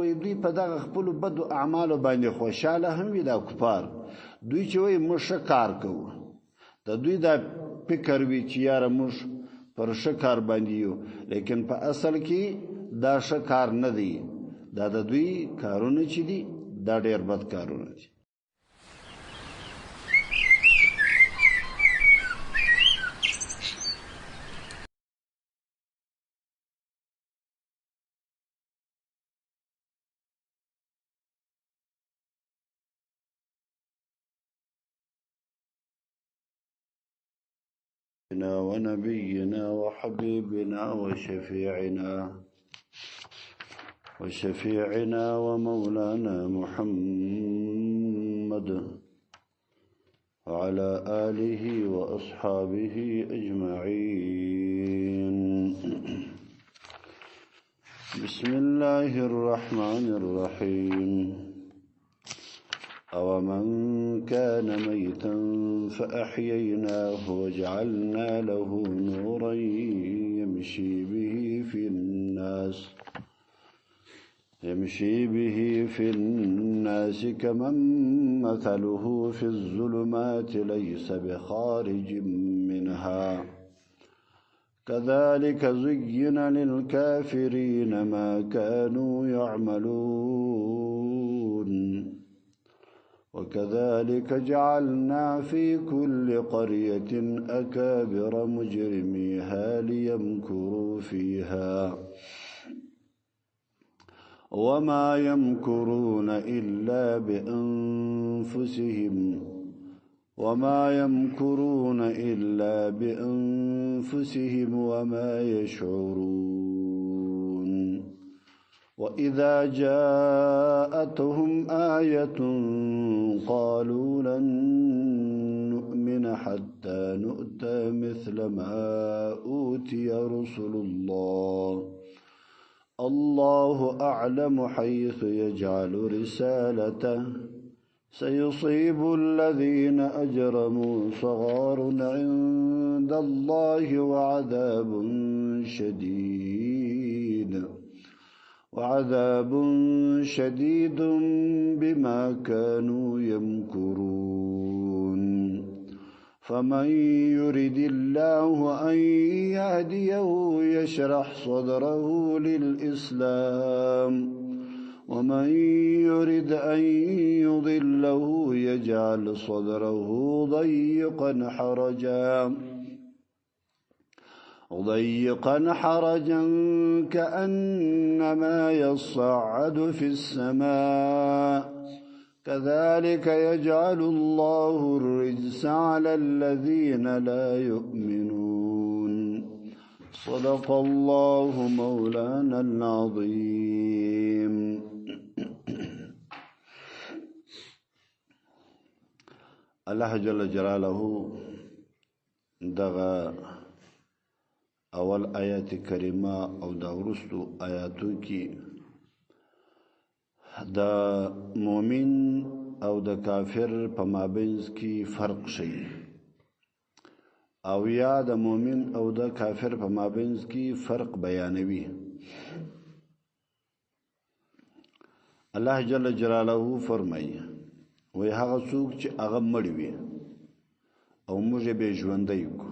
وی دوی په دغه خپلو بدو اعمالو باندې خوشحاله هم وي دا کفار. دوی چې وایي موږ ښه کار کوو، د دوی دا فکر وي چې یاره موږ پر ښه کار باندې یو، لیکن په اصل کې دا ښه کار نه دی. دا د دوی کارونه چې دي دا ډېر بد کارونه دي. ونبينا وحبيبنا وشفيعنا ومولانا محمد وعلى آله وأصحابه أجمعين. بسم الله الرحمن الرحيم. أومن كان ميتا فأحييناه وجعلنا له نورا يمشي به في الناس كمن مثله في الظلمات ليس بخارج منها كذلك زين للكافرين ما كانوا يعملون وكذلك جعلنا في كل قرية أكابر مجرميها ليمكروا فيها وما يمكرون إلا بأنفسهم وما يشعرون. وإذا جاءتهم آية قالوا لن نؤمن حتى نؤتى مثل ما أوتي رسل الله أعلم حيث يجعل رسالته سيصيب الذين أجرموا صغار عند الله وعذاب شديد بما كانوا يمكرون. فمن يرد الله أن يهديه يشرح صدره للإسلام ومن يرد أن يضله يجعل صدره ضيقا حرجا كأنما يصعد في السماء كذلك يجعل الله الرجس على الذين لا يؤمنون. صدق الله مولانا العظيم. الله جل جلاله دغه اول آیات کریمه او دا ورستو آیاتو کې د مؤمن او د کافر په مابینځ کې فرق شي او یا د مؤمن او د کافر په مابینځ کې فرق بیانوي. الله جل جلاله فرمایي وی هغه څوک چې هغه مړ وي او موږ به ژوندی کو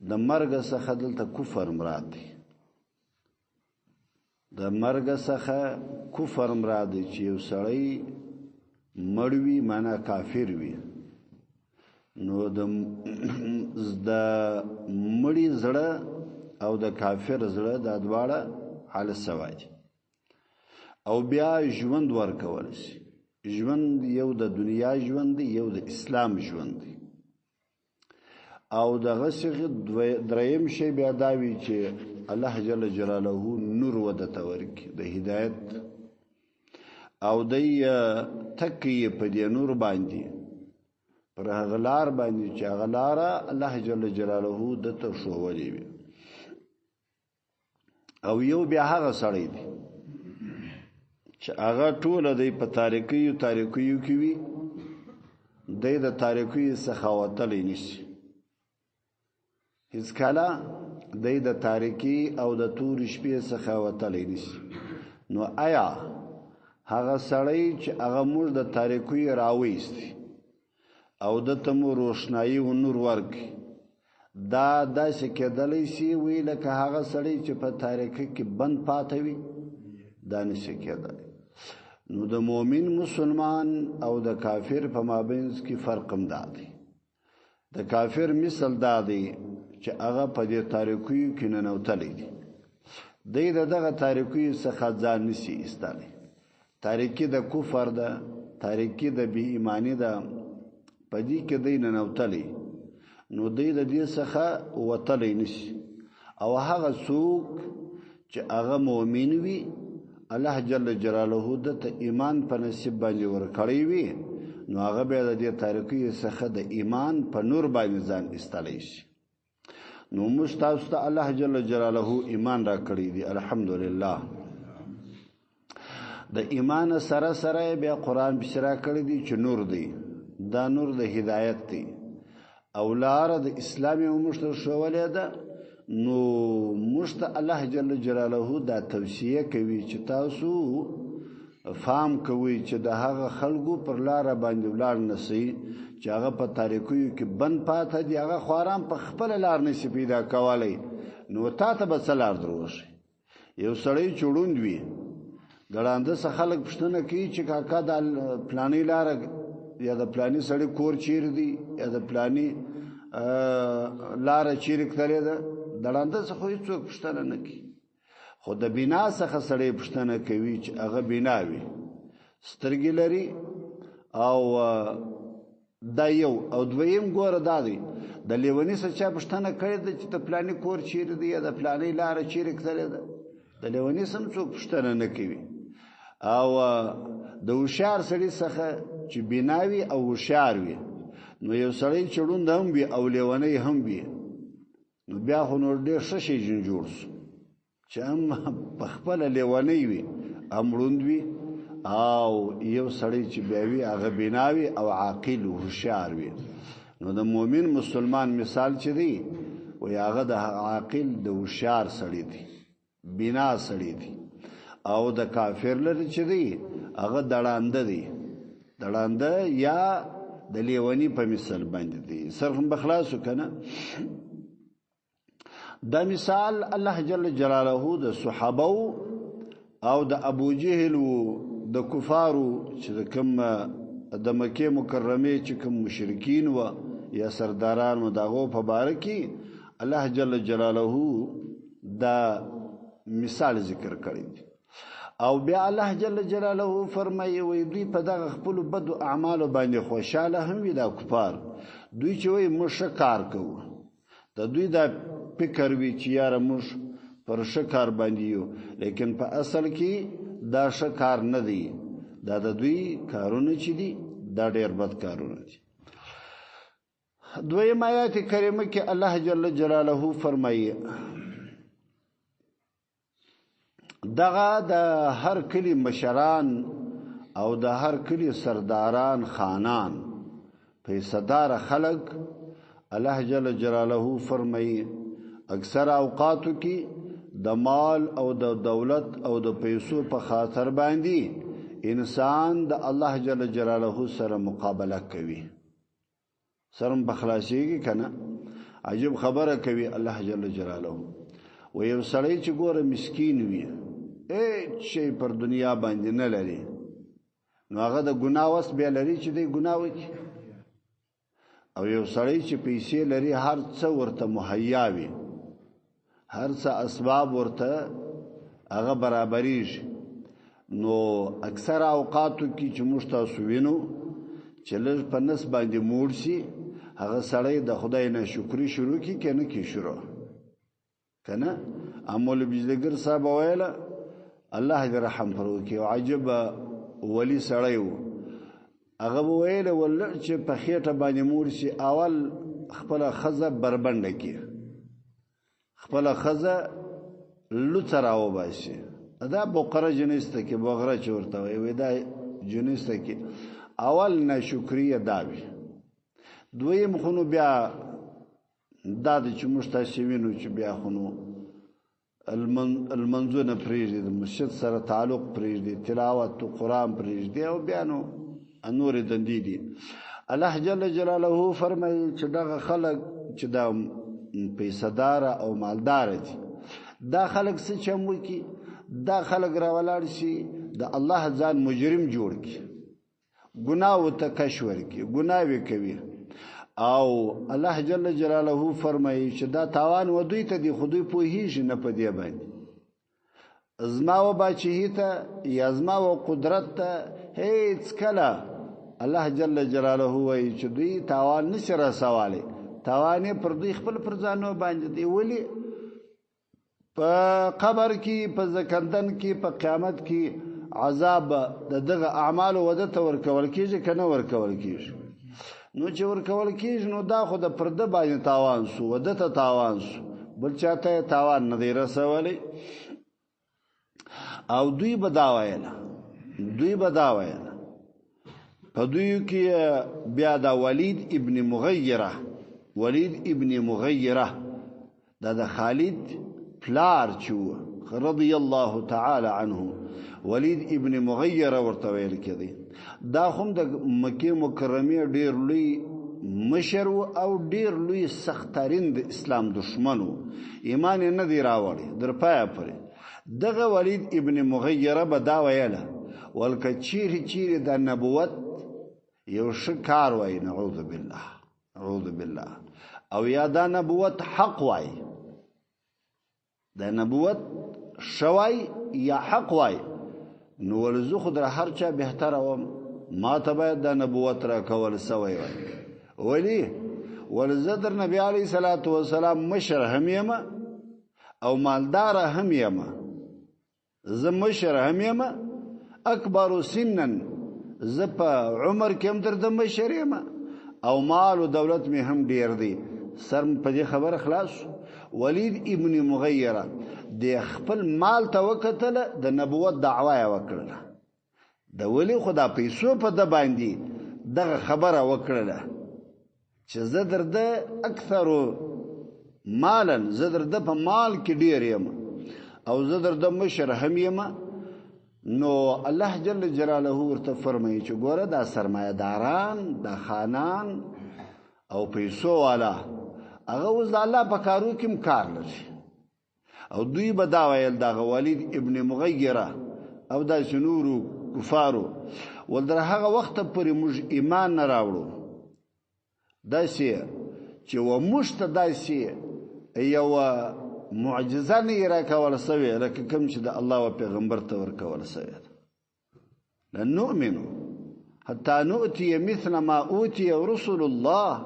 د مرګ څخه دلته کفر مراد دی. د مرګ څخه کفر مراد دی چې یو سړی مړ وي معنا کافر وي نو د مړي زړه او د کافر زړه دا دواړه حالت سوا دي او بیا ژوند ورکول شي. ژوند یو د دنیا ژوند دی یو د اسلام ژوند دی او دغه څخه دریم شی بیا دا وی چې الله جل جلاله نور ودته ورکي د هدایت او د تکیه په دې نور باندې پر هغه لار باندې چې هغه لار الله جل جلاله دته شوولې وي او یو بیا هغه سړی دی چې هغه ټول د په تاریکیو کې وي د تاریکیو څخه وتلی نشي هیڅ کله د تاریکی او د تور شپې څخه وتلی نشي نو آیا هغه سړی چې هغه موږ د تاریکۍ راوېستي او دته مو روښنایي و نور ورکړي دا داسې کېدلی شي وی لکه هغه سړی چې په تاریکۍ کې بند پاته وي دا نشي کېدلی نو د مؤمن مسلمان او د کافر په مابینځ کې فرق هم دا دی د کافر مثل دا دی چې هغه په دې تاریکیو کې ننوتلی دی دی دغه تاریکیو څخه ځان نشي ایستلی تاریکی د کفر ده تاریکی د بی ایمانی ده په دې کې دی ننوتلی نو دی د دې څخه وتلی نشي او هغه څوک چې هغه مؤمن وي الله جل جلاله د ایمان په نصیب باندې ورکړی وي نو هغه به د دې تاریکی څخه د ایمان په نور باندې ځان ایستلی شي نو مستاسو ته الله جل جلاله ایمان را کړی دی الحمدلله د ایمان سره سره بیا قرآن بشرا کړی دی چې نور دی دا نور د هدایت دی او لار د اسلامي ومشتر شولې ده نو مشت الله جل جلاله دا توصیه کوي چې تاسو فهم کوي چې د هغه خلقو پر لار باندې ولار نسی چې هغه په تاریکیو کې بند پاته دی هغه خواران په خپل لار نسی پیدا کولای نو تا ته به سلار دروشي یو سړی چړوند وي ګړانده څخه خلک پښتنه کوي چې کاکا د پلانې لار یا د پلانې سړی کور چیر دی یا د پلانې لار چیر کړی ده ګړانده څخه هیڅ پښتنه نه کوي خو د بنا څخه سړی پښتنه کوي چې هغه بنا وي سترګې لري او دا یو او دویم ګوره دا دی د لیونی څخه چا پښتنه کړی ده چې د پلانې کور چیر دی یا د پلانې لار چیر کړی ده د لیونی سم څوک پښتنه نه کوي او د هوښیار سړي څخه چې بناوي او هوښیار وي نو یو سړی چړوند هم وي او لیونی هم وي نو بیا خو نور ډېر ښه شی جوړ شو چې هم په خپله لیونی وي هم ړوند وي او یو سړی چې بیا وي هغه بناوي او عاقل و هوښیار وي نو د مؤمن مسلمان مثال چې دی وایي هغه د عاقل د هوښیار سړی دی بنا سړی دی او د کافر لري چې دی هغه دړانده دی دړانده یا د لیونی په مثال باندې دی سرخم بخلاصو کنه دا مثال الله جل جلاله د صحابه او د ابو جهل او د کفارو چې کوم د مکه مکرمه چې کوم مشرکین و یا سرداران و دغه په باره کې الله جل جلاله دا مثال ذکر کړی او بیا الله جل جلاله فرمایي وي دوی په دغه خپل بد اعمال باندې خوشاله هم وي دا کفار دوی چې وي مشکار کوو د دوی دا فکر وی چې یاره موږ پر شکار باندې یو لیکن په اصل کې دا شکار نه دی دا د دوی کارونه چې دي دا ډېر بد کارونه دي دویم آیات کریمه کې الله جل جلاله فرمایي دغه د هر کلی مشران او د هر کلی سرداران خانان پیسدار خلق الله جل جلاله فرمایي اکثر اوقاتو کې د مال او د دولت او د پیسو په خاطر باندې انسان د الله جل جلاله سره مقابله کوي سرم بخلاصيږي کنه عجب خبره کوي الله جل جلاله و یو سړی چې ګوره مسکین وي هیڅ شی پر دنیا باندې نه لري نو هغه د ګناه وس بیا لري چې دی ګناه وکړي او یو سړی چې پیسې لري هر څه ورته مهیا وي هر څه اسباب ورته هغه برابرېږي نو اکثر اوقاتو کې چې موږ تاسو وینو چې لږ په نس باندې موړ شي هغه سړی د خدای نه شکرې شروع کی کنه کی شروع کنه امول بجلګر صاحب ویله الله دې رحم وکړي او عجب ولی سړی و هغه ویله ول چې په خېټه باندې موړ شي اول خپل خزه بربنده کی خپل خزه لوتراو باشي دا بقره جنسته کې بغره چورته وي دا جنسته کې اول ناشکریه داوي دویم خونو بیا دا د چې مشتاسوینو چې بیا خونو المنځونه پرېږدي د مسجد سره تعلق پرېږدي تلاوت قرآن پرېږدي او بیا نو نورې دندې دي الله جل جلاله فرمایي چې دغه خلک چې دا پیسه‌داره او مالداره دي دا خلک څه چم وکړي دا خلک راولاړ شي د الله ځان مجرم جوړ کړي ګناه ورته کش ورکړي ګناوې کوي او الله جل جلاله فرمایي چې دا تاوان و دوی ته دی خو دوی پوهیږي نه په دې باندې زما و باچهي ته یا زما و قدرت ته هیڅ کله الله جل جلاله وایي چې دوی تاوان نشي رسولی تاوان پر دوی خپل پر ځانو باندې دی ولی په قبر کې په زکندن کې په قیامت کې عذاب دغه اعمال ودته ورکول کېږي کنه ورکول کېږي نو چې ورکول کېږي نو دا خو د پرده باندې تاوان سو ودته تاوان سو بل چاته تاوان نه دی رسولی او دوی بداوایله په دوی کې بیا دا ولید ابن مغیره دا د خالد پلار چو رضی الله تعالی عنه ولید ابن مغیره ورته ویل کېدی دا هم د مکه مکرمه ډیر لوی مشر او ډیر لوی سخترین د اسلام دشمنو ایمان نه دی راوړی در پای پرې دغه ولید ابن مغیره به دا ویله ولکه چیرې د نبوت یو شکار وای نعوذ بالله او یا دا نبوت حق وای دا نبوت شوای یا حق وای نو ولزو خود را هر چا بهتر وم ما ته باید دا نبوت را کول سوی وای ولی ولزدر نبی علیه الصلاۃ والسلام مشر هم یم او مالدار هم یم زه مشر هم یم اکبر سنا زه په عمر کې هم تر د مشر یم او مال او دولت می هم ډیر دی سر په دې خبر خلاص ولید ابن مغیره د خپل مال ته وکتل د نبوت دعوا وکړه د ولی خدا پیسو په د باندې دغه خبره وکړه چې زه درده اکثر مالا زه درده په مال کې ډیر یم او زه درده مشر هم یم نو الله جل جلاله ورته فرمایي چې ګوره دا سرمایه‌داران دا خانان او پیسو والا هغه اوس د الله په کارو کې کار لري او دوی به دا ویل دا ولید ابن مغیره او دا شنورو کفارو ولدر هغه وخت پورې موږ ایمان نه راوړو داسې چې و موږ ته داسې یو معجزه نه راکول سوی لکه کوم چې د الله او پیغمبر ته ورکول سوی لن نؤمن حتى نؤتي مثل ما اوتي رسول الله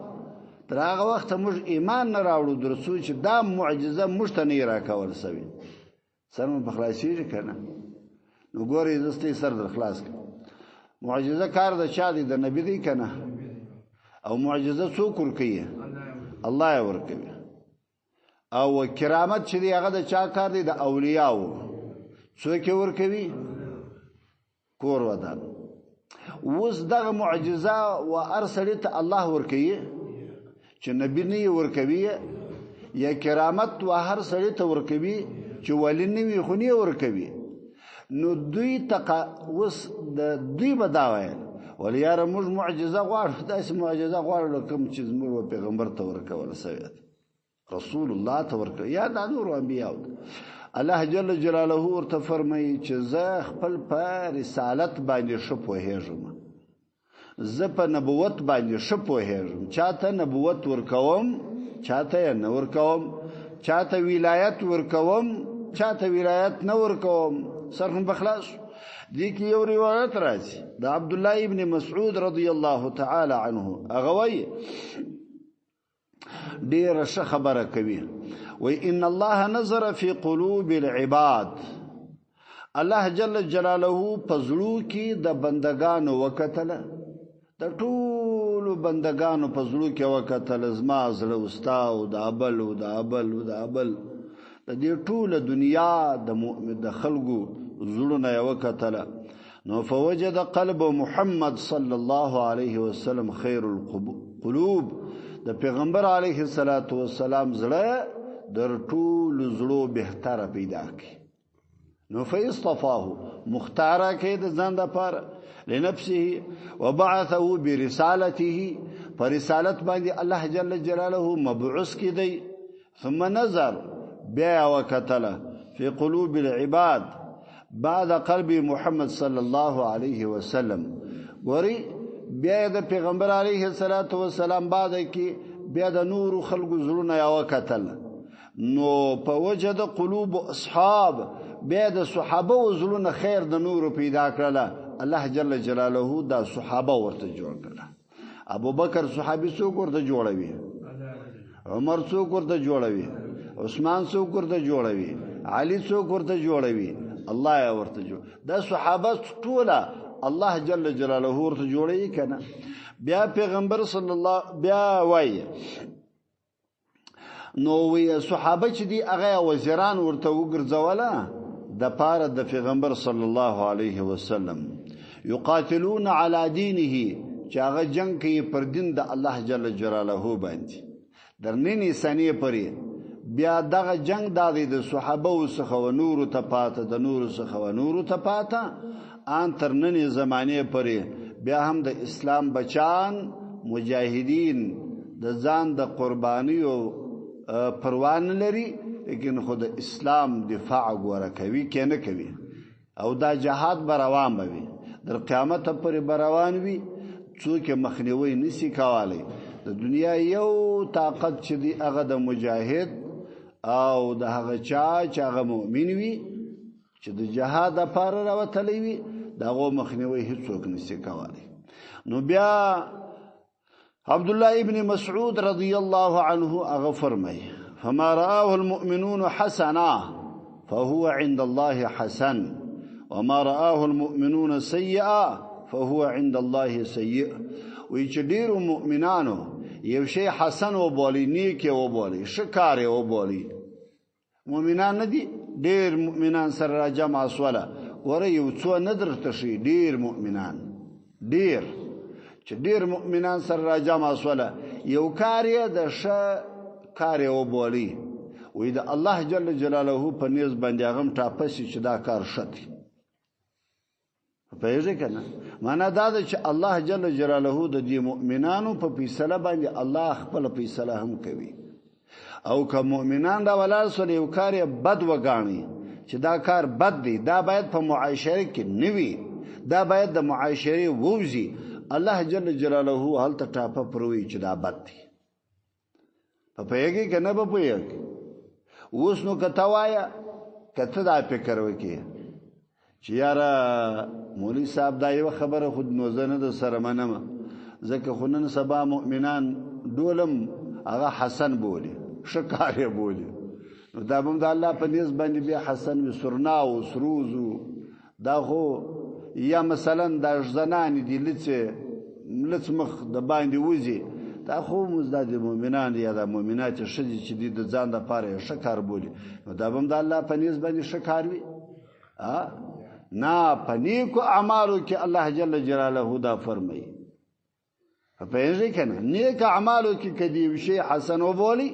تر هغه وخت موږ ایمان نه راوړو درڅو چې دا معجزه موږ ته نه راکول سوی سر مو بخلاصیږي کنه نو ګورې زستې سر در خلاص معجزه کار د چا دی د نبی دی کنه او معجزه څوک ورکوي الله یې ورکوي او کرامت چې دی هغه د چا کار دی د اولیاء څوک ورکوي کور ودان اوس دغه معجزه و ارسلت الله ورکوي چې نبی نه ورکوي یا کرامت و هر سړی ته ورکوي چې ولی نه وي خو نه ورکوي نو دوی اوس د دوی بداوي ولې یار موږ معجزه غواړو داسې معجزه غواړو کوم چې موږ پیغمبر ته ورکول سوی رسول الله ته ورکوي یا د نور انبیاء الله جل جلاله ورته فرمایي چې زه خپل په رسالت باندې شو پوهېږم زه په نبوت باندې شو پوهېږم چاته نبوت ورکوم چاته نه ورکوم چاته ولایت ورکوم چاته ولایت نه ورکوم سرهم بخلاص دي کې یو روایت راځي د عبد الله ابن مسعود رضی الله تعالی عنه هغه وایي ډیر ښه خبره کوي وای ان الله نظر فی قلوب العباد الله جل جلاله پزړو کې د بندگانو وکتل د ټول بندگانو پزړو کې وکتل زما زړه واستاو د ابل د دې ټول دنیا د مؤمن د خلقو زړونه وکتل نو فوجد قلب محمد صلی الله علیه وسلم خیر القلوب د پیغمبر علیه الصلاۃ والسلام زړه در ټول زړو بهتره پیدا کی نو فاصطفاه مختاره کې د ځان لپاره لنفسه وبعثه برسالته فرسالت باندې الله جل جلاله مبعوث کی دی ثم نظر بیا وکتل في قلوب العباد بعد قلب محمد صلى الله عليه وسلم ګوري بیا د پیغمبر علیه الصلاۃ والسلام بعد کې بیا د نور خلق زړونه یا وکتل نو په وجه د قلوب اصحاب بیا د صحابه و زړونه خیر د نور پیدا کړل الله جل جلاله دا صحابه ورته جوړ کړل ابو بکر صحابي څوک ورته جوړوي عمر څوک ورته جوړوي عثمان څوک ورته جوړوي علي څوک ورته جوړوي الله یې ورته جوړ دا صحابه ټوله الله جل جلاله ورته جوړي کنه بیا پیغمبر صلی الله بیا وای نو وی صحابه چې دی هغه وزیران ورته وګرځوله د پاره د پیغمبر صلی الله علیه وسلم یقاتلون علی دینه چې هغه جنگ کوي پر دین د الله جل جلاله باندې درنی سنې پرې بیا دغه جنگ د صحابه څخه و نور ته پاته د نور څخه و نور ته پاته ان تر نننې زمانه پرې بیا هم د اسلام بچان مجاهدین د ځان د قربانیو پروان لري لیکن خود اسلام دفاع غوړه کوي کنه کوي او دا جهاد بروان وي در قیامت پر بروان وي څوک مخنیوي نسی کوالی د دنیا یو طاقت چې دی هغه د مجاهد او د هغه چا چې هغه مؤمن وي چې د جهاد لپاره راوتلی وي دغه مخنیوي هیڅوک نسی کوالی نو بیا عبد الله ابن مسعود رضی الله عنه هغه فرمایي فما رآه المؤمنون حسنا فهو عند الله حسن وما رآه المؤمنون سيئا فهو عند الله سيء وی چې ډیرو مؤمنانو یو شی حسن و بولی نیک و بولی شکار و بولی مؤمنان ندي ډیر مؤمنان سره را جمع سواله ور یو څو ندر تشي ډیر مؤمنان ډیر چې ډیر مؤمنان سره را جمع سواله یو کار یې د ش کار و بولی وی د الله جل جلاله په نیز باندې هغه ټاپسي چې دا کار شته پېژې کنه معنا دا ده چې الله جل جلاله د دې مؤمنانو په فیصله باندې الله خپل فیصله هم کوي او که مؤمنان دا ولال سره یو کار بد وګاڼي چې دا کار بد دی دا باید په معاشره کې نوي دا باید د معاشره ووزي الله جل جلاله هلته ټاپه پروي چې دا بد دی په پیګي کنه په پیګي اوس نو کته وایا کته دا فکر وکي چې یاره مولوی صاحب دا یو خبره خود نوزنه د سره منم ځکه خونن سبا مؤمنان دولم هغه حسن بولی شکار بولی نو دا بم د الله په نس باندې بیا حسن وسرنا او سروزو دا خو یا مثلا د زنان دي لڅ مخ د باندې وځي دا خو مزداد مؤمنان یا د مؤمنات شدي چې د ځان د پاره شکار بولی نو دا بم د الله په نس باندې شکار وي نا پنیکو اعمالو کې الله جل جلاله دا فرمایي په یوه کنه نیک اعمالو کې کدی شی حسن و بولی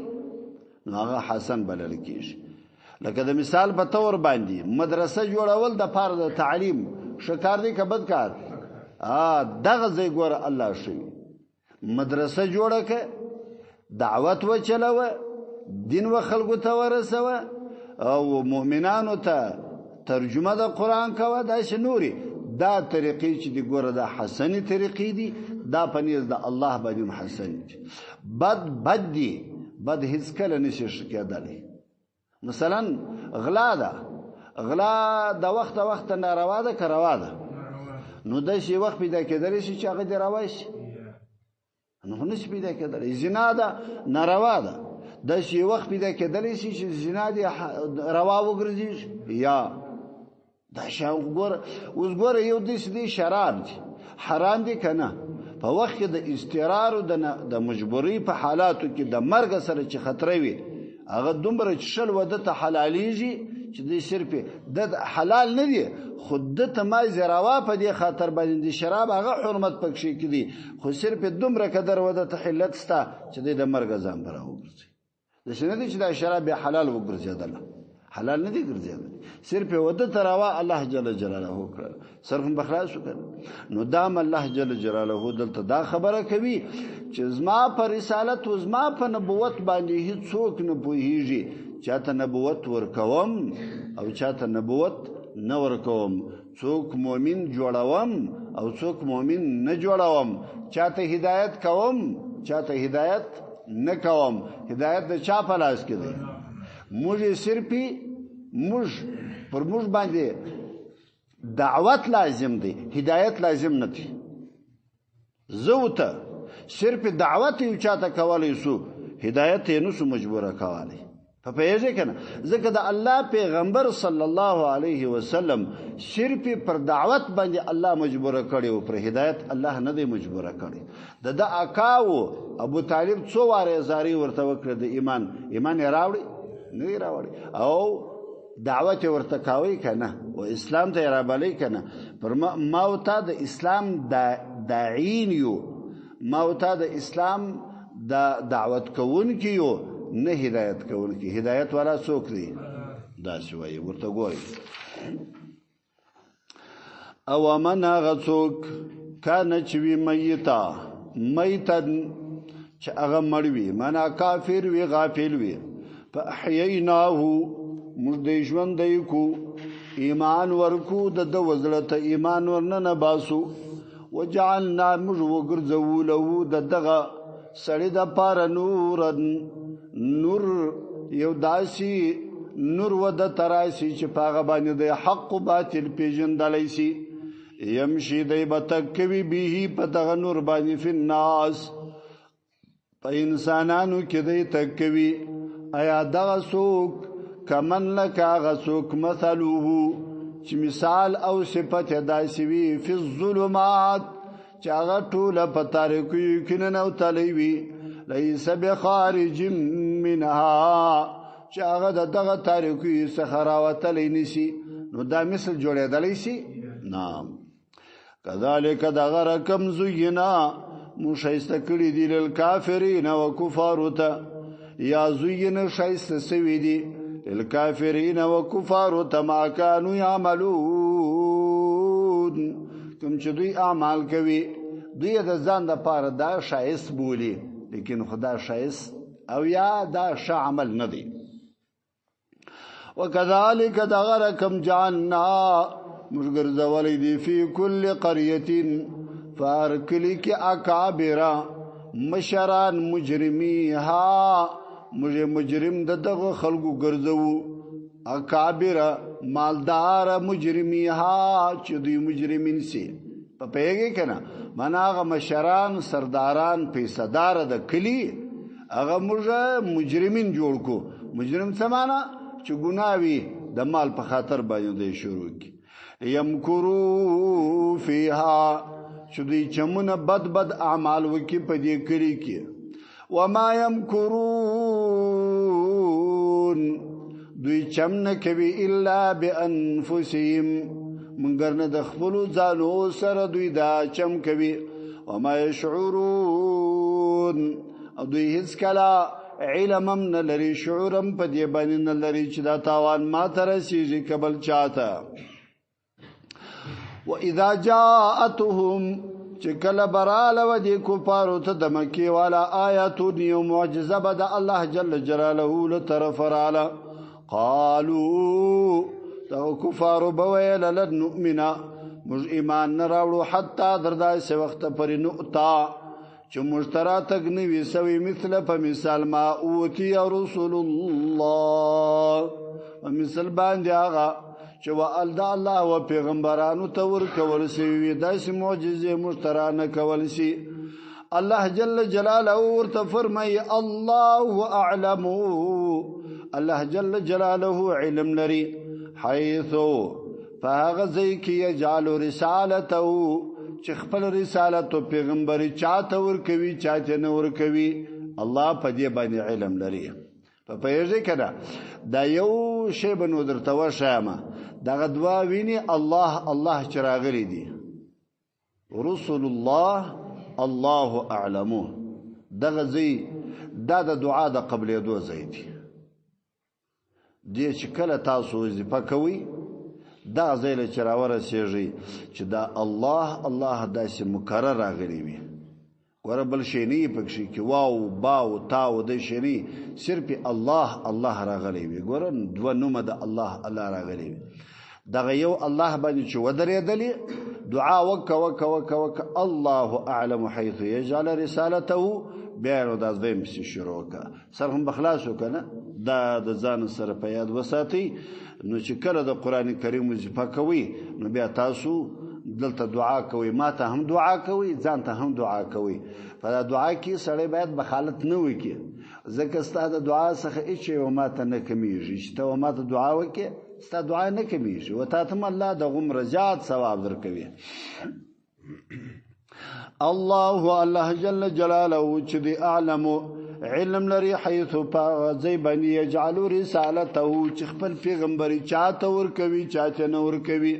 هغه حسن بلل کیږي لکه د مثال په تور باندې مدرسه جوړول د پاره د تعلیم شکار دی کبد کار دغه ځای ګور الله شي مدرسه جوړه ک دعوت و چلوه دین و خلقو ته ورسوه او مؤمنانو ته ترجمه د قران کوه دا شنوري دا طریقې چې دی ګوره د حسنی طریقې دي دا پنيز د الله باندې حسن بد دي بد هیڅ کله نشي کېدلی مثلا غلا د وخت ناروا ده کروا ده نو د شي وخت پیدا کېدلی شي چې هغه دی روا شي نو نشي پیدا کېدلی زنا ده ناروا ده د شي وخت پیدا کېدلی شي چې زنا دی روا وګرځي یا دا شاو ګور اوس ګور یو دې شراب دي حرام دي کنه په وخت د استقرار او د مجبوري په حالاتو کې د مرګ سره چې خطر وي هغه دومره شل وده ته حلاليږي چې د صرف د حلال نه دي خود ته ما زراوا په دې خاطر باندې شراب هغه حرمت پکې کړي خو صرف دومره قدر وده ته حلت ستا چې د مرګ ځان براو ګرځي د شنه دي چې دا شراب حلال وګرځیدل حلال نه دي ګرځیدل صرف وده تراوا الله جل جلاله کړ صرف بخلاص وکړ نو دام الله جل جلاله دلته دا خبره کوي چې زما پر رسالت او زما په نبوت باندې هیڅ څوک نه پوهیږي چاته نبوت ورکوم او چاته نبوت نه ورکوم څوک مؤمن جوړوم او څوک مؤمن نه جوړوم چاته هدایت کوم چاته هدایت نه کوم هدایت د چا په لاس کې دی موږ صرف موږ پر موږ باندې دعوت لازم دی هدایت لازم نه دی زوته صرف دعوت یو چاته کولای سو هدایت یې نو مجبوره کولای په پیژه کنه ځکه د الله پیغمبر صلی الله علیه وسلم صرف پر دعوت باندې الله مجبوره کړی او پر هدایت الله نه دی مجبوره کړی د اکاو ابو طالب څو واره زاری ورته وکړه د ایمان یې راوړي نه راوړي او دعوت ورته کاوي کنه او اسلام ته رابلې کنه پر ما او تا د اسلام داعین یو ما او تا د اسلام د دعوت کوونکی یو نه هدایت کوونکی هدایت والا څوک دی دا شوی ورته ګوري او من هغه څوک کانه چې وی میتا چې هغه مړوي معنا کافر وی غافل وی فاحییناه موږ د ژوند کو ایمان ورکو د وزړه ایمان ورننه باسو وجعلنا موږ وګرځو له دغه سړی د پار نور یو داسي نور ود تراسی چې پاغه باندې د حق او باطل پیژندلای شي يمشي دی بتکوي به په دغه نور باندې فناس په انسانانو کې دی تکوي ایا دغه څوک کمن لک هغه څوک مثلوه چې مثال او صفت داسي وي فی الظلمات چې هغه ټول په تاریکیو کې نه وتلی ليس بخارج منها چې هغه دغه تاریکیو څخه راوتلی نشي نو دا مثل جوړېدلی شي نام کذالک دغه رقم زینا مشایسته کړي دي للکافرین او کفارو ته یا زینا شایسته سوي دي للکافرین او کفارو ته ما كانوا يعملون کوم چې دوی اعمال کوي دوی د ځان د پاره دا شایست بولی لیکن خدا شایست او یا دا ش عمل نه دی وکذالک دغه رقم جعلنا مشګر زولې دی فی کل قريه فارکلی کی اکابر مشران مجرمیها مجرم دغه خلقو ګرځو اکابر مالدار مجرمیها چې دوی مجرمین سي په پیګه کنه مناغه مشران سرداران پیسدار د کلی هغه مجرمین جوړ کو مجرم څه معنا چې ګناوي د مال په خاطر باندې شروع کی یمکرو فیها چې دوی چمونه بد اعمال وکي په دې کلی کې وما یمکرون دوی چم نه کوي الا بانفسهم منګر نه د خپل ځانو سره دوی دا چم کوي وما يشعرون او دوی هیڅ کله علمم نه لري شعورم په دې باندې نه لري چې دا تاوان ما ترسيږي قبل چاته واذا جاءتهم چکل برال و دی کفارو ته د مکی والا آیات نیو معجزه بد الله جل جلاله له طرف رالا قالوا تو کفارو بویل لن نؤمن مج ایمان نراوړو حتا دردا سه وخت پر نؤتا چې مشترا تګنی سوي مثل په مثال ما اوتی رسول الله مثل باندې هغه چې والد الله او پیغمبرانو ته ورکول شي داسې معجزې مشترا نه کول شي الله جل جلاله ورته فرمای الله اعلم الله جل جلاله علم لري حيث فغزي کی يجعل رسالته چې خپل رسالت او پیغمبري چاته ورکوي چاته نه ورکوي الله په دې باندې علم لري په پیژه کړه دا یو شی بنو درته وشامه دغه دوا ویني الله چراغلی دي رسول الله اعلم دغه زی دا د دعا د قبلېدو ځای دی. دې چې کله تاسو وظیفه کوئ دا ځای له چې راورسېږئ چې دا الله داسې مکرر راغلی وي. ګوره بل شی نه یې پکښې کې واو باو تاو د شی نه صرف الله راغلی وي. ګوره دوه نومه د الله راغلی وي. دغه یو الله باندې چې ودرېدلې دعا وکه الله اعلم حيث يجعل رسالته بیا نو دا دویم پسې شروع وکړه. سر هم به خلاص وکړه دا د ځان سره په یاد وساتئ. نو چې کله د قرآن کریم وظیفه کوئ نو بیا تاسو دلته دعا کوئ، ما ته هم دعا کوئ، ځان ته هم دعا کوئ. په دا دعا کې سړی باید بخالت نه وکړي، ځکه ستا د دعا څخه هېڅ شی ما ته نه کمیږي. چې ته ما ته دعا وکړې ستا دعا نه کمیږي و تا ته هم الله د غومره زیات ثواب درکوي. الله جل جلاله چې دی اعلم علم لري حيث ځای باندې یجعل رسالته چې خپل پیغمبري چاته ورکوي چاته نه ورکوي.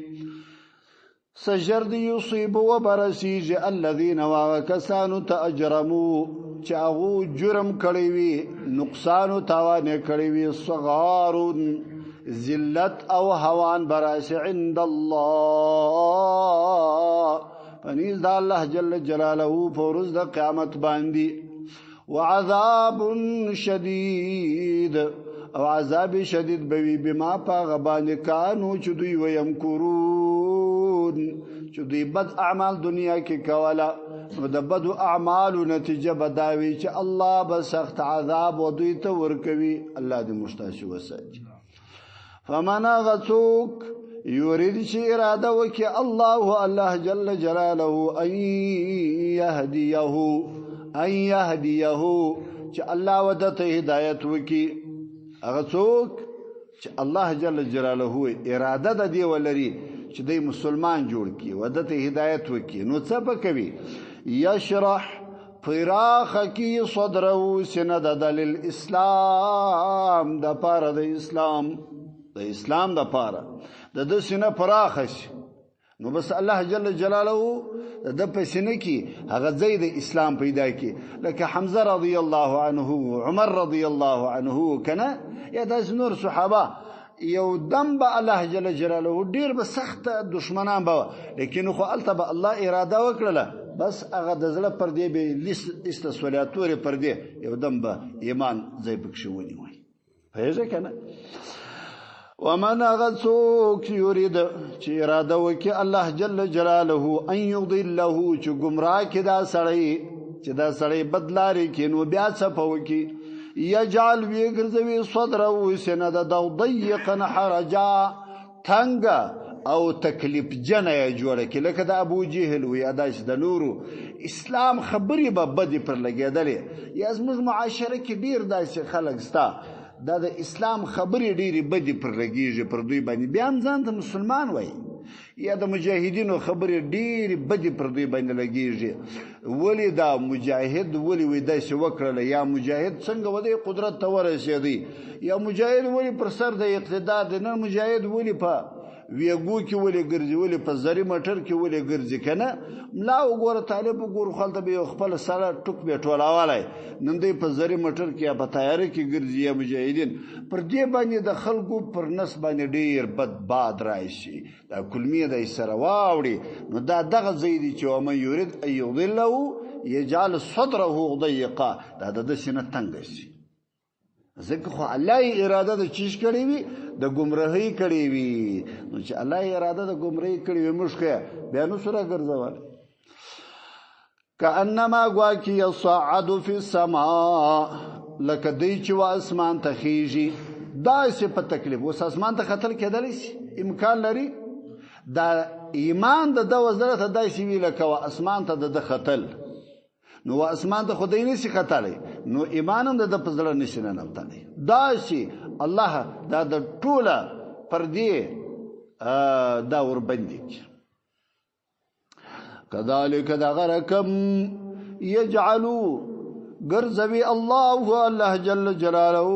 سجر دی یصیب و برسیج الذین واکسانو تاجرمو چې هغو جرم کړی وي، نقصان او تاوان کړی وي، صغار ذلت او هوان براس عند الله پنیز دا الله جل جلاله فورز دا قیامت باندې. وعذاب شدید او عذاب شدید بوي بما پا غبان کانو چې دوی ويمکرون چې دوی بد اعمال دنیا کې کوله نو د بدو اعمالو نتیجه بداوي چې الله به سخت عذاب و دوی ته ورکوي. الله دې مشتاش وساتي. فمن غڅوک یرید چې اراده وکي الله جل جلاله ان يهديه چې الله ودته هدایت وکي. هغه څوک چې الله جل جلاله اراده د دې ولري چې د مسلمان جوړ کی ودته هدایت وکي نو څه پکوي؟ یشرح فراخ کی صدره سند دلیل اسلام د پاره د اسلام د پاره د سینه پراخ شي. نو بس الله جل جلاله د پسینه کی هغه ځای د اسلام پیدا کی. لکه حمزه رضی الله عنه، عمر رضی الله عنه کنه یا داس نور صحابه یو دم به الله جل جلاله ډیر به سخت دشمنان به، لیکن خو الته به الله اراده وکړه بس هغه د زړه پر دی به استسولیاتوري پر دی یو دم به ایمان ځای پکښې ونیوي. پوهېږئ کنه؟ ومن غڅوک یرید چې اراده وکړي الله جل جلاله ان یضله چې ګمراه کړي دا سړی چې دا سړی بدلاري کې نو بیا څه وکړي؟ یجعل ویګرځوي صدره سینه د ضيقا حرجا تنګ او تکلیف جنه جوړه کې لکه د ابو جهل وي اداش د نورو اسلام خبرې به بدې پر لګېدلې. یا زموږ معاشره کې ډیر داسې خلک ستا دا د اسلام خبرې ډېرې بدې پر لګېږي پر دوی باندې، بیا هم ځان ته مسلمان وایي. یا د مجاهدینو خبرې ډېرې بدې پر دوی باندې لګېږي. ولې دا مجاهد ولې وی داسې وکړله؟ یا مجاهد څنګه ودی قدرت ته ورسېدی؟ یا مجاهد ولې پر سر د اقتدار دی؟ نن مجاهد ولې په ویګو کې ولې ګرځي؟ ولې په زری موټر کې ولې ګرځي؟ کنه ملا وګوره طالب وګوره خلته به خپل سره ټوک به ټولوالی نن دی په زری موټر کې یا په تیاره کې ګرځي. یا مجاهدین پر دې باندې د خلکو پر نس باندې ډیر بد باد راشي، دا کلمې د سره واوړي. نو دا دغه ځای دی چې ومن یرید ان یضله یجعل صدره ضیقا دا د سینه تنګ شي. ځکه خو الله اراده د چیز کړی وي د گمراهی کړی وي. نو چې الله اراده د گمراهی کړی وي موږ بیا نو سره ګرځول کانما گواکی یصعد فی السماء لکه دی چې و اسمان ته خیږي. داسې په تکلیف اوس اسمان ته ختل کېدلی شي؟ امکان لري؟ دا ایمان د ده وزرته داسې وي لکه و اسمان ته د ده ختل. نو و اسمان ته خدای نشي ختلی نو ایمان هم د ده په زړه نشي ننوتلی. داسې الله دا د ټوله پردې دا وربندې کړي. کذالک دغه رقم یجعلو ګرځوي الله جل جلاله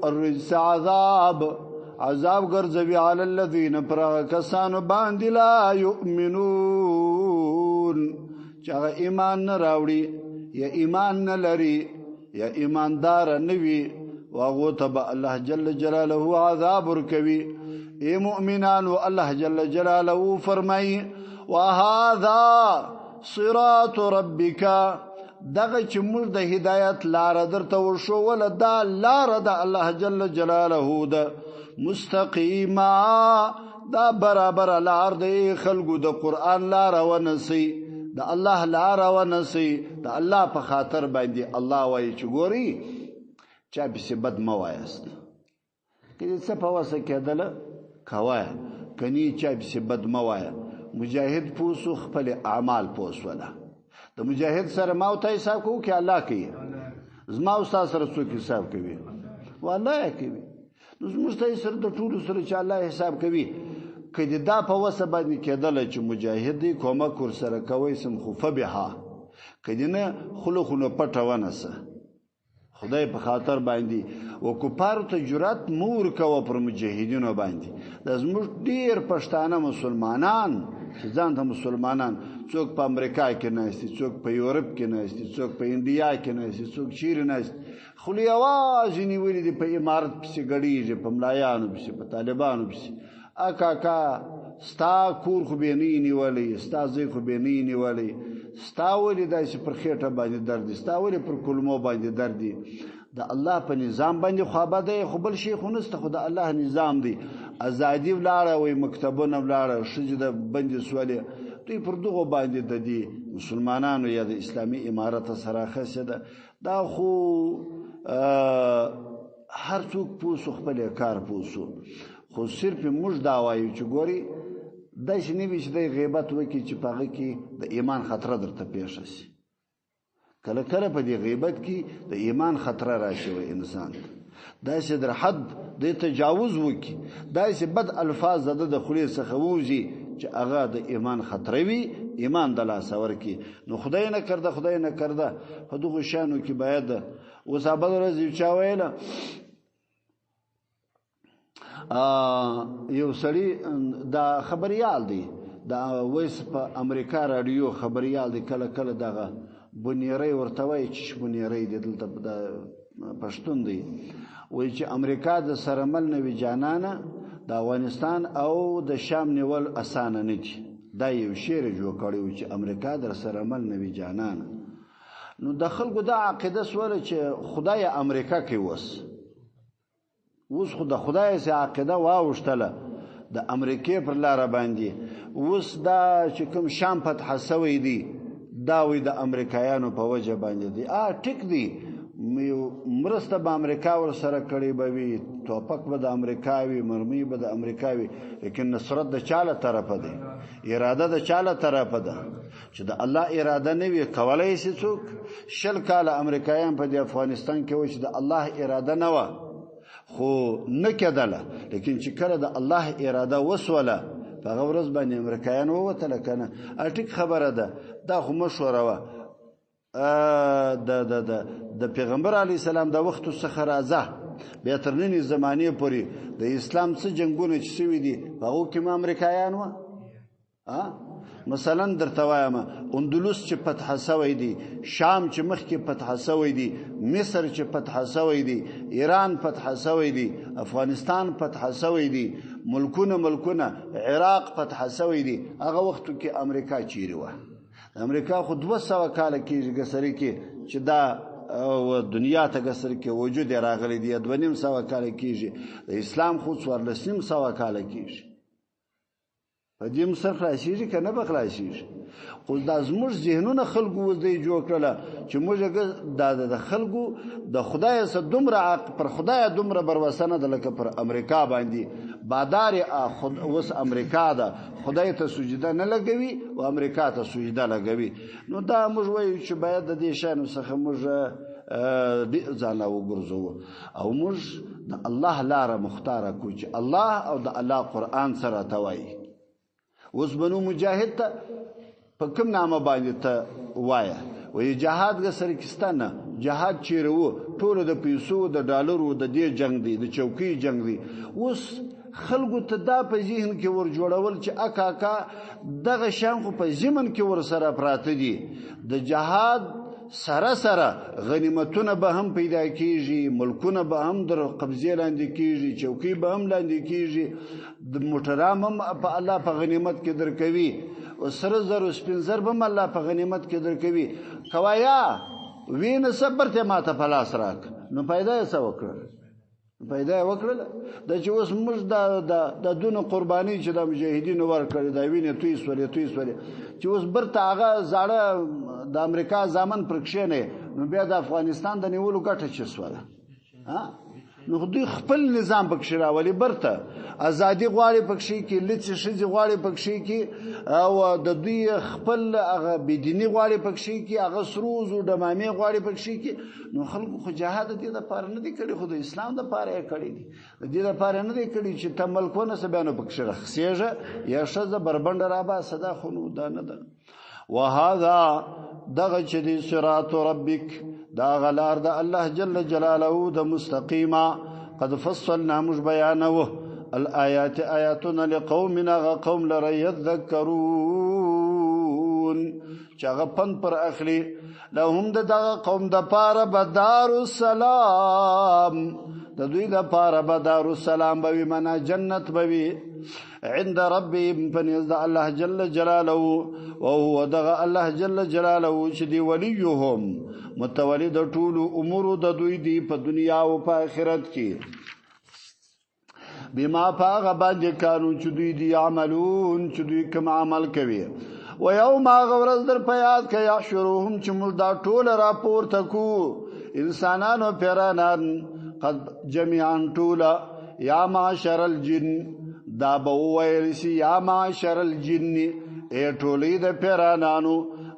الرجس عذاب ګرځوي علی الذین پر کسانو باندې لا یؤمنون چې هغه ایمان نه راوړي یا ایمان نه لري یا ایماندار نه وي واغو ته به الله جل جلاله عذاب ورکوي ای مؤمنانو الله جل جلاله فرمایي وهذا صراط ربک دغه چې موږ د هدایت لار درته ورښوله دا لار د الله جل جلاله ده مستقیما دا برابر لار دی خلقو د قرآن لار ونسی د الله لار ونسی د الله په خاطر باندې الله وایي چې ګوري چا پسې بد مه وایاست که دې څه په وسه کېدله کوایه کنی چا پسې بد مه وایه مجاهد پوسو خپل اعمال پوسوله د مجاهد سره ما او ته حساب کوو که الله کوي زما او ستا سره څوک حساب کوي والله کوي نو زموږ ته سره د ټولو سره چې الله حساب کوي که دې دا په وسه باندې کېدله چې مجاهد دی کومک ورسره کوی سم خو فبها که دې نه خلو خونو پټه ونسه خدای په خاطر باندې و کفارو ته جرأت مه ورکوه پر مجاهدینو باندې دا زموږ ډېر پښتانه مسلمانان چې ځان ته مسلمانان څوک په امریکا کې ناستي څوک په یورپ کې ناستي څوک په انډیا کې ناستي څوک چیرې ناستي خولې یوازې نیولي دي په امارت پسې ګډېږي په ملایانو پسې په طالبانو پسې اکاکا ستا کور خو به نه نیولی ستا ځای خو به نه نیولی ستا ولې داسې پر خېټه باندې درد دي ستا ولې پر کلمو باندې درد دي د الله په نظام باندې خوابه دی خو بل شي خو نسته خو د الله نظام دی ازادي ولاړه وي مکتبونه ولاړه ښځې د بندې سولې دوی پر دغو باندې د دې مسلمانانو یا د اسلامي امارت سره خسه ده دا خو هر څوک پوسو خپل کار پوسو خو صرف موږ دا وایو چې ګوري داسې نه وي چې دی غیبت وکړي چې په هغه کې د ایمان خطره درته پیښه شي کله کله په دې غیبت کې د ایمان خطره راشي و انسان داسې در حد د تجاوز وکړي داسې بد الفاظ د خولې څخه ووځي چې هغه د ایمان خطره وي ایمان د لاسه ورکړي نو خدای نه کرده په دغو شیانو کې باید اوس بله ورځ یو چا ویله یو سړی دا خبریال دی دا ویس په امریکا راډیو خبریال دی کله کله دغه بنیری ورته وایي چې بنیری دی دلته د پښتون دی وایي چې امریکا د سره مل نوي جانانه د افغانستان او د شام نیول اسانه نه دي دا یو شعر جوړ کړی و چې امریکا در سره مل نوي جانانه نو د خلکو دا عقیده سوله چې خدای امریکا کې اوس خو د خدای سي عقیده واوښتله د امریکې پر لاره باندې اوس دا چې کوم شام فتح سوی دی دا وی د امریکایانو په وجه باندې دی ټیک دی مرسته به امریکا ور سره کړی به وي توپک به د امریکا وي مرمۍ به د امریکا وي لیکن نصرت د چاله طرفه دی اراده د چاله طرفه ده چې د الله اراده نه وي کولی شي څوک 20 کاله امریکایان په افغانستان کې وي چې د الله اراده نه وه خو نه کېدله لیکن چې کله د الله اراده وسوله په هغه ورځ باندې امریکایان ووتله که نه ټیک خبره ده دا خو مشوره وه د پیغمبر علیه السلام د وختو څخه راځه بیا تر نننۍ زمانې پورې د اسلام څه جنګونه چې سوي دي په هغو کې هم امریکایان وه مثلا درته وایم اندلس چې فتح سوی دی شام چې مخکې فتح سوی دی مصر چې فتح سوی دی ایران فتح سوی دی افغانستان فتح سوی دی ملکونه عراق فتح سوی دی هغه وختو کې امریکا چیرې وه امریکا خو 200 کاله کېږي ګسرې کې چې دا دنیا ته ګسرې کې وجود یې راغلی دی 250 کاله کېږي د اسلام خو 1400 کاله کېږي په دې سر خلاصېږي که نه به خلاصېږي خو دا زموږ ذهنونه خلکو اوس دی جوړ کړله چې موږ د خلکو د خدای څخه دومره پر خدای دومره بروسه نه ده لکه پر امریکا باندې بادار اوس امریکا ده خدای ته سجده نه لګوي او امریکا ته سجده لګوي نو دا موږ وایو چې باید د دې شیانو څخه موږ ځان وګرځو او موږ د الله لاره مختاره کړو چې الله او د الله قرآن سره ته وایي اوس بنو مجاهد ته په کوم نامه باندې ته وایه وایي جهاد ګسرکستان نه جهاد چیرې و ټولو د پیسو د ډالرو د دې جنگ دی د چوکۍ جنگ دی اوس خلکو ته دا په ذهن کې ور جوړول چې اکاکا دغه شان خو په زمن کې ور سره پراته دي د جهاد سره سره غنیمتونه به هم پیدا کیږي، ملکونه به هم در قبضه لاندې کیږي، چوکۍ به هم لاندې کیږي، د موټرام هم په الله په غنیمت کې درکوي، او سره زر او سپین زر به هم الله په غنیمت کې درکوي. کوایا وینه صبر ته ماته په لاس راک، نو پیدا یې څه وکړل؟ پیدا یې وکړل د چې اوس موږ د دونه قرباني چې د مجاهدینو ورکړې دا وینې توی سولې چې اوس برته هغه زاړه د امریکا زامن پر کښېنې، نو بیا د افغانستان د نیولو ګټه چې سوله. نو دوی خپل نظام پکښې راولي، برته ازادي غواړي پکښې کې، لڅې ښځې غواړي پکښې کې، او د دوی خپل هغه بېدیني غواړي پکښې کې، هغه سروز او ډمامې غواړي پکښې کې. نو خلکو خو جهاد د دې دپاره نه دی کړی، خو د اسلام دپاره یې کړی دی. د دې دپاره نه دی کړی چې ته ملک ونیسه بیا نو پکښې رخصېږه یا ښځه بربنډه راباسه، دا خو نو دا نه ده. وهذا دغه چې دی صراط ربک، دا غلار د الله جل جلاله د مستقیمه، قد فصلنا موږ بیانوه الآیات آیاتنا لقوم هغه قوم لره یذکرون چې هغه پند پر اخلي، لهم د دغه قوم د پاره به دارالسلام، د دوی د پاره به دارالسلام به وي، معنا جنت به وي، عند ربهم فنیز د الله جل جلاله، وهو دغه الله جل جلاله چې دی ولیهم متولی د ټولو امورو د دوی دی په دنیا او په آخرت کې، بما پاغه باندې کانو چې دوی دی عملون چې دوی کوم عمل کوي. و یوم هغه ورځ در په یاد که یحشروهم چې موږ دا ټول راپورته کو انسانان او پیرانان، قد جميعا ټوله، یا معشر الجن، دا به وویل شي یا معشر الجن، ای ټولې د پیرانانو،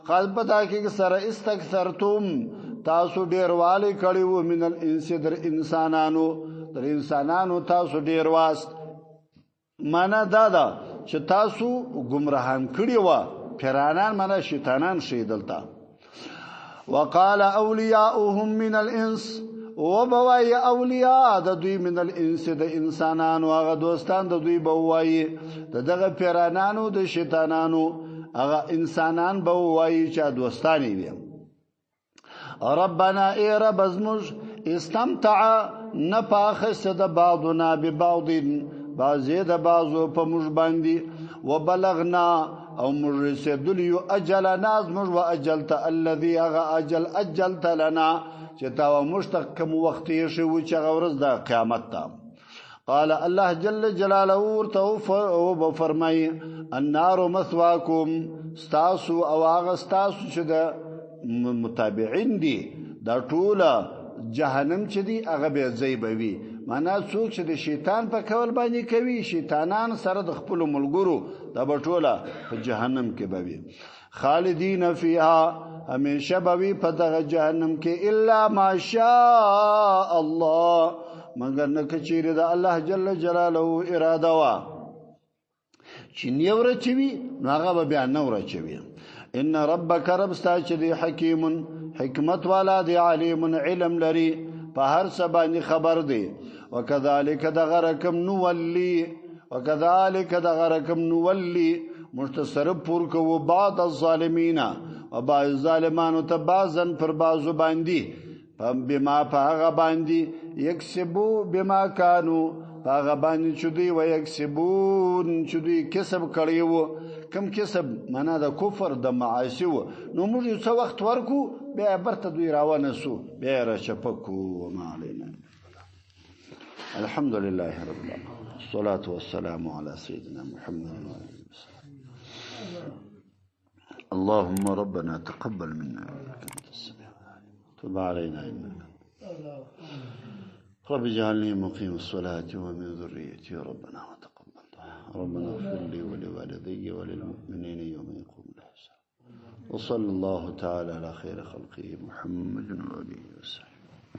قد په تحقیق سره استکثرتم، تاسو ډیروالی کړی وو، من الانس در انسانانو، در انسانانو تاسو ډیر واست. معنا دا ده چې تاسو ګمراهان کړي وه، پیرانان معنا شیطانان شي دلته. وقال اولیاؤهم من الانس، وبوای اولیاء د دوی من الانس د انسانانو، هغه دوستان د دوی بوای دغه پیرانانو د شیطانانو، هغه انسانان بوای چې دوستانی وي. ربنا ای رب زموږ، استمتع نپاخست د بعضنا ببعض، بعضې د بعضو په موږ باندې، وبلغنا او موږ رسېدلیو اجلنا زموږ، و اجلت الذي هغه اجل اجلت لنا چې تا موږ ته کوم وخت یې ښه و چې هغه ورځ د قیامت ته. قال الله جل جلاله ورته وفرمایي النار مثواکم، ستاسو او هغه ستاسو چې د متابعین دي دا ټوله جهنم چې دی هغه به ځای به وي. معنا څوک چې د شیطان په کول باندې کوي، شیطانان سره د خپلو ملګرو دا به ټوله په جهنم کې به وي. خالدین فیها، همیشه به وي په دغه جهنم کې، الا ما شاء الله، مګر نه که چیرې د الله جل جلاله اراده وه چې نه ورچوي، نو هغه به بیا نه ورچوي. ان ربک رب ستا چې دی حکیم، حکمت والا دی، علیم علم لري، په هر څه باندې خبر دی. وکذالک دغه رقم نولی، وکذالک دغه رقم نولی، مشتصرف پور کوو بعض الظالمین، و بعض ظالمانو ته بعضن پر بعضو باندې، بما په هغه باندې، یکسبو بما کانو، په هغه باندې چې دوی و یکسبون چې دوی کسب کړی و، کم کسب معنا د کفر د معاصی و. نو موږ یو څه وخت ورکو، بیا برته دوی راونسو، بیا یې راچپکو. وما علینا. الحمد لله رب العالمین، الصلاة والسلام على سيدنا محمد وآله وسلم. اللهم ربنا تقبل منا إنك أنت السميع العليم، تب علينا إنك رب اجعلني مقيم الصلاة ومن ذريتي ربنا وتقبل دعاء. ربنا اغفر لي ولوالدي وللمؤمنين يوم يقوم الحساب. وصلى الله تعالى على خير خلقه محمد وآله وسلم.